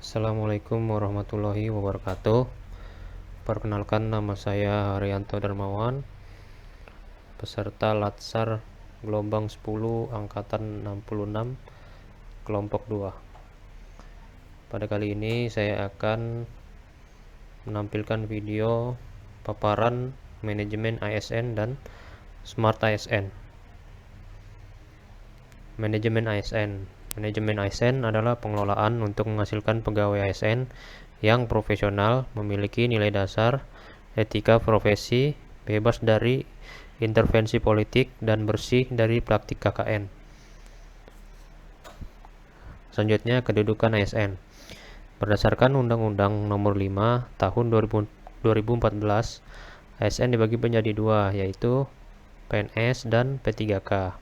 Assalamualaikum warahmatullahi wabarakatuh. Perkenalkan, nama saya Haryanto Darmawan, peserta Latsar gelombang 10 angkatan 66 kelompok 2. Pada kali ini saya akan menampilkan video paparan manajemen ASN dan Smart ASN. Manajemen ASN adalah pengelolaan untuk menghasilkan pegawai ASN yang profesional, memiliki nilai dasar, etika profesi, bebas dari intervensi politik, dan bersih dari praktik KKN. Selanjutnya, kedudukan ASN. Berdasarkan Undang-Undang Nomor 5 Tahun 2014, ASN dibagi menjadi dua, yaitu PNS dan P3K.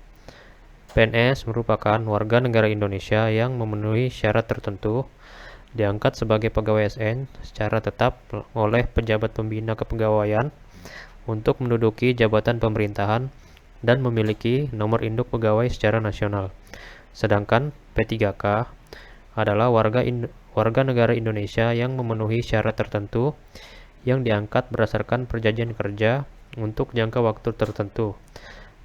PNS merupakan warga negara Indonesia yang memenuhi syarat tertentu, diangkat sebagai pegawai ASN secara tetap oleh pejabat pembina kepegawaian untuk menduduki jabatan pemerintahan dan memiliki nomor induk pegawai secara nasional. Sedangkan P3K adalah warga negara Indonesia yang memenuhi syarat tertentu yang diangkat berdasarkan perjanjian kerja untuk jangka waktu tertentu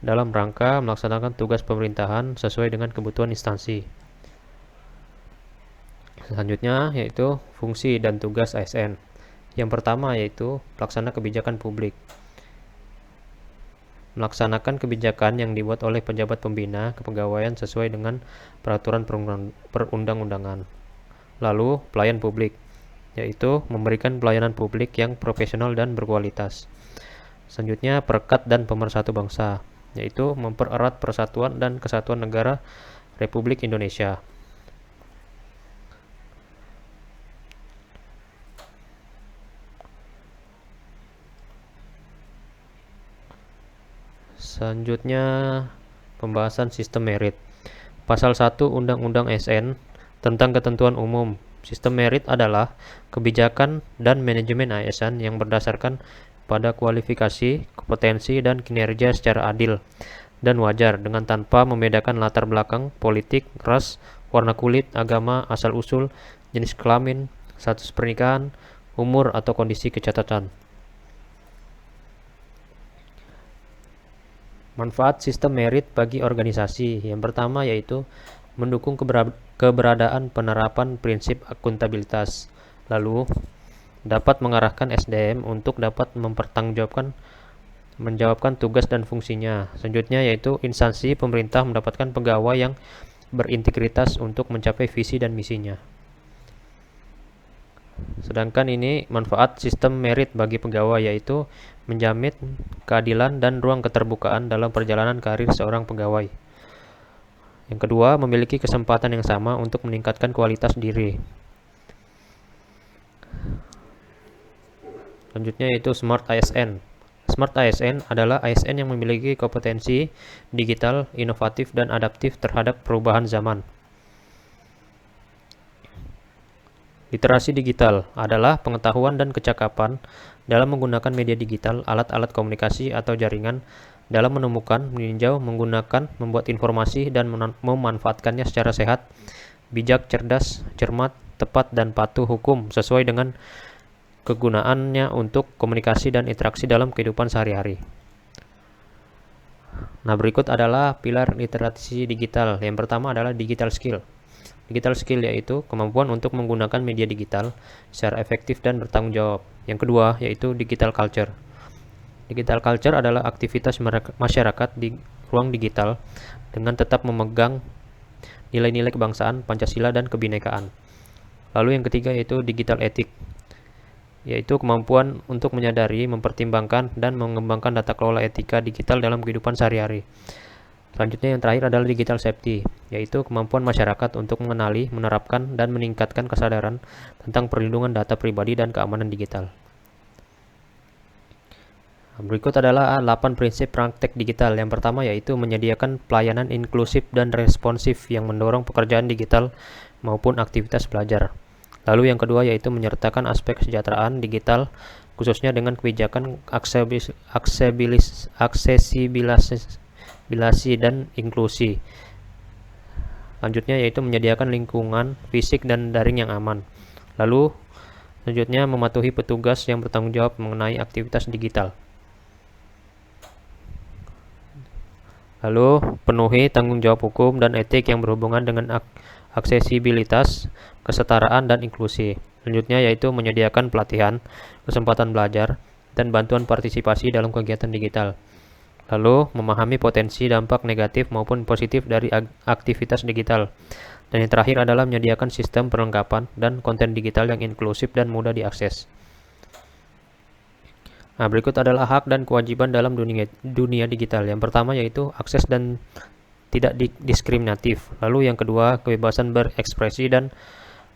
dalam rangka melaksanakan tugas pemerintahan sesuai dengan kebutuhan instansi. Selanjutnya yaitu fungsi dan tugas ASN. Yang pertama yaitu pelaksana kebijakan publik. Melaksanakan kebijakan yang dibuat oleh pejabat pembina kepegawaian sesuai dengan peraturan perundang-undangan. Lalu pelayan publik, yaitu memberikan pelayanan publik yang profesional dan berkualitas. Selanjutnya perekat dan pemersatu bangsa, yaitu mempererat persatuan dan kesatuan negara Republik Indonesia. Selanjutnya pembahasan sistem merit. Pasal 1 Undang-Undang ASN tentang ketentuan umum. Sistem merit adalah kebijakan dan manajemen ASN yang berdasarkan pada kualifikasi, kompetensi, dan kinerja secara adil dan wajar dengan tanpa membedakan latar belakang politik, ras, warna kulit, agama, asal-usul, jenis kelamin, status pernikahan, umur, atau kondisi kecacatan. Manfaat sistem merit bagi organisasi. Yang pertama yaitu mendukung keberadaan penerapan prinsip akuntabilitas. Lalu dapat mengarahkan SDM untuk dapat menjawabkan tugas dan fungsinya. Selanjutnya yaitu instansi pemerintah mendapatkan pegawai yang berintegritas untuk mencapai visi dan misinya. Sedangkan ini manfaat sistem merit bagi pegawai yaitu menjamin keadilan dan ruang keterbukaan dalam perjalanan karir seorang pegawai. Yang kedua, memiliki kesempatan yang sama untuk meningkatkan kualitas diri. Selanjutnya yaitu Smart ASN. Smart ASN adalah ASN yang memiliki kompetensi digital, inovatif, dan adaptif terhadap perubahan zaman. Literasi digital adalah pengetahuan dan kecakapan dalam menggunakan media digital, alat-alat komunikasi atau jaringan dalam menemukan, meninjau, menggunakan, membuat informasi, dan memanfaatkannya secara sehat, bijak, cerdas, cermat, tepat, dan patuh hukum sesuai dengan kegunaannya untuk komunikasi dan interaksi dalam kehidupan sehari-hari. Nah, berikut adalah pilar literasi digital. Yang pertama adalah digital skill. Digital skill yaitu kemampuan untuk menggunakan media digital secara efektif dan bertanggung jawab. Yang kedua yaitu digital culture. Digital culture adalah aktivitas masyarakat di ruang digital dengan tetap memegang nilai-nilai kebangsaan, Pancasila, dan kebinekaan. Lalu yang ketiga yaitu digital ethic, yaitu kemampuan untuk menyadari, mempertimbangkan, dan mengembangkan tata kelola etika digital dalam kehidupan sehari-hari. Selanjutnya yang terakhir adalah digital safety, yaitu kemampuan masyarakat untuk mengenali, menerapkan, dan meningkatkan kesadaran tentang perlindungan data pribadi dan keamanan digital. Berikut adalah 8 prinsip praktek digital. Yang pertama yaitu menyediakan pelayanan inklusif dan responsif yang mendorong pekerjaan digital maupun aktivitas belajar. Lalu yang kedua yaitu menyertakan aspek kesejahteraan digital khususnya dengan kebijakan aksesibilasi dan inklusi. Selanjutnya yaitu menyediakan lingkungan fisik dan daring yang aman. Lalu selanjutnya mematuhi petugas yang bertanggung jawab mengenai aktivitas digital. Lalu penuhi tanggung jawab hukum dan etik yang berhubungan dengan aksesibilitas, kesetaraan, dan inklusi. Selanjutnya yaitu menyediakan pelatihan, kesempatan belajar, dan bantuan partisipasi dalam kegiatan digital. Lalu memahami potensi dampak negatif maupun positif dari aktivitas digital. Dan yang terakhir adalah menyediakan sistem perlengkapan dan konten digital yang inklusif dan mudah diakses. Nah, berikut adalah hak dan kewajiban dalam dunia digital. Yang pertama yaitu akses dan tidak diskriminatif. Lalu yang kedua, kebebasan berekspresi dan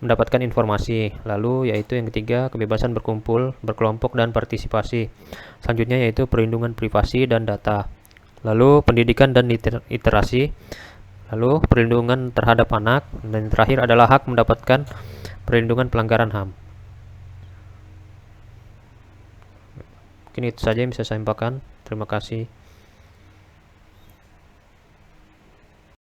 mendapatkan informasi. Lalu yaitu yang ketiga, kebebasan berkumpul, berkelompok, dan partisipasi. Selanjutnya yaitu perlindungan privasi dan data. Lalu pendidikan dan literasi. Lalu perlindungan terhadap anak. Dan yang terakhir adalah hak mendapatkan perlindungan pelanggaran HAM. Mungkin itu saja yang bisa saya sampaikan. Terima kasih.